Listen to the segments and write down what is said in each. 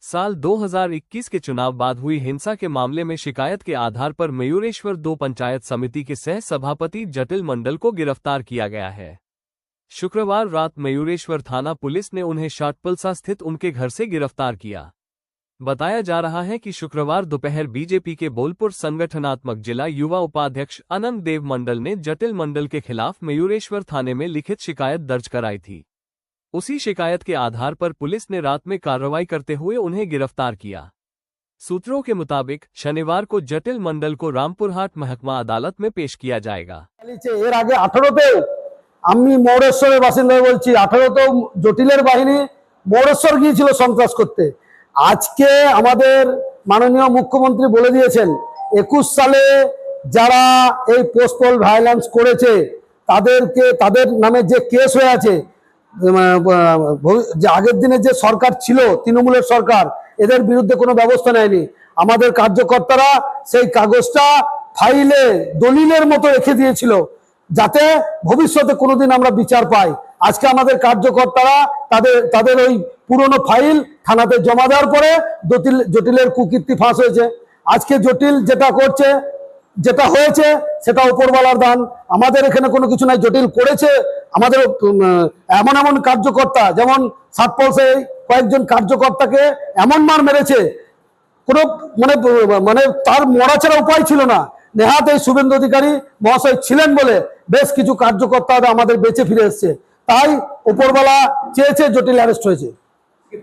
साल 2021 के चुनाव बाद हुई हिंसा के मामले में शिकायत के आधार पर मयूरेश्वर 2 पंचायत समिति के सह सभापति जटिल मंडल को गिरफ्तार किया गया है। शुक्रवार रात मयूरेश्वर थाना पुलिस ने उन्हें शाटपलसा स्थित उनके घर से गिरफ्तार किया। बताया जा रहा है कि शुक्रवार दोपहर बीजेपी के बोलपुर संगठनात्मक जिला युवा उपाध्यक्ष अनंत देव मंडल ने जटिल मंडल के खिलाफ मयूरेश्वर थाने में लिखित शिकायत दर्ज कराई थी। उसी शिकायत के आधार पर पुलिस ने रात में कार्रवाई करते हुए उन्हें गिरफ्तार किया। सूत्रों के मुताबिक शनिवार को जटिल मंडल को रामपुरहाट महकमा अदालत में पेश किया जाएगा। এর আগে 18তেও আমি মৌরেশ্বরের বাসিন্দা বলছি, 18তেও জটিলের বাহিনী মৌরেশ্বর গিয়েছিল সন্ত্রাস করতে। আজকে আমাদের মাননীয় মুখ্যমন্ত্রী বলে দিয়েছেন 21 সালে যারা এই পোস্টপল ভায়োলেন্স করেছে তাদেরকে, তাদের নামে যে কেস হয়ে আছে, যে আগের দিনে যে সরকার ছিল তৃণমূলের সরকার, এদের বিরুদ্ধে কোনো ব্যবস্থা নেয়নি। আমাদের কার্যকর্তারা সেই কাগজটা ফাইলে দলিলের মতো রেখে দিয়েছিল যাতে ভবিষ্যতে কোনোদিন আমরা বিচার পাই। আজকে আমাদের কার্যকর্তারা তাদের ওই পুরনো ফাইল থানাতে জমা দেওয়ার পরে জটিলের কুকীর্তি ফাঁস হয়েছে। আজকে জটিল যেটা করছে, যেটা হয়েছে সেটা উপরওয়ালার দান। আমাদের এখানে কোনো কিছু নাই। জটিল করেছে আমাদের এমন এমন কার্যকর্তা, যেমন সাতপলসে কয়েকজন কার্যকর্তাকে এমন মার মেরেছে, কোনো মানে তার মরা ছাড়া উপায় ছিল না। নেহাত এই শুভেন্দু অধিকারী মহাশয় ছিলেন বলে বেশ কিছু কার্যকর্তা আমাদের বেঁচে ফিরে এসছে। তাই উপরওয়ালা চেয়েছে জটিল অ্যারেস্ট হয়েছে।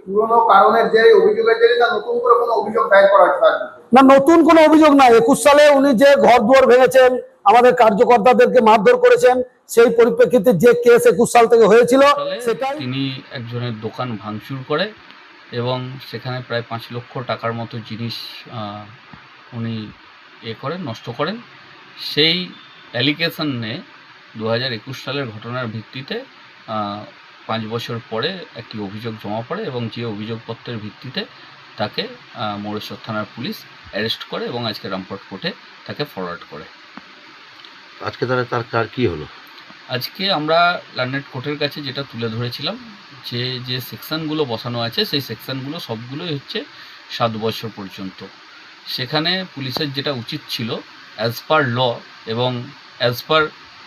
পুরনো কারণের যে অভিযোগের জেরে না নতুন করে কোনো অভিযোগ দায়ের করা হচ্ছে না, নতুন কোনো অভিযোগ না। 21 সালে উনি যে ঘর দুয়ার ভেঙেছেন, আমাদের কার্যকর্তাদেরকে মারধর করেছেন, সেই পরিপ্রেক্ষিতে যে কেস 21 সাল থেকে হয়েছিল সেটাই। তিনি একজনের দোকান ভাঙচুর করে এবং সেখানে প্রায় 5 লক্ষ টাকার মতো জিনিস উনি নষ্ট করেন। সেই অ্যালিগেশন নিয়ে 2021 সালের ঘটনার ভিত্তিতে 5 বছর পরে একটি অভিযোগ জমা পড়ে এবং যে অভিযোগপত্রের ভিত্তিতে তাকে মৌরেশ্বর থানার পুলিশ অ্যারেস্ট করে এবং আজকে রামপুরহাট কোর্টে তাকে ফরওয়ার্ড করে। আজকে তার কি হলো? আজকে আমরা লার্নেড কোর্টের কাছে যেটা তুলে ধরেছিলাম, যে সেকশনগুলো বসানো আছে সেই সেকশনগুলো সবগুলোই হচ্ছে 7 বছর পর্যন্ত। সেখানে পুলিশের যেটা উচিত ছিল অ্যাজ পার ল এবং as per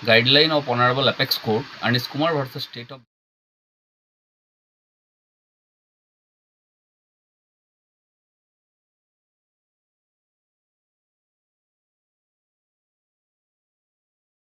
guideline of honourable apex court Anis Kumar versus state of